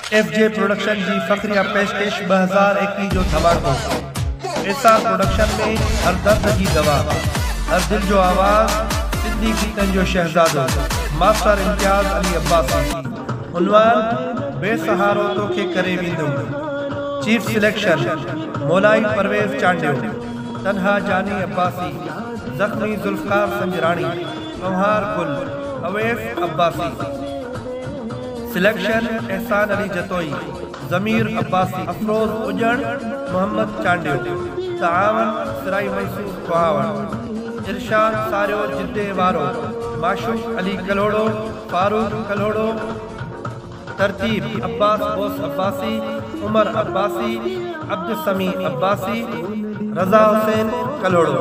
FJ production जी फखरिया पेशकश 2021 जो धमाको। एसार production में हर दर्द की दवा, हर दिल जो आवाज़, सिंधी गीतन जो शहजादो, मास्टर इम्तियाज अली अब्बासी। उन्वान बेसहारो तोखे करे विंदुम। चीफ सिलेक्शन मोलाई परवेज चांडियो, तन्हा जानी अब्बासी, जख्मी जुल्फकार संजरानी, नौहार गुल, अवैस अब्बासी। सिलेक्शन एहसान अली जतोई, ज़मीर अब्बासी, अफरोज उजड़, मोहम्मद चांडियो, तावन सराई मैसूर कुहावण, इरशाद सारियो जिद्दे वारो, माशूक अली कलोड़ो, फारूक कलोड़ो। तरतीब अब्बास बोस अब्बासी, उमर अब्बासी, अब्दुल समी अब्बासी, रज़ा हुसैन कलोड़ो।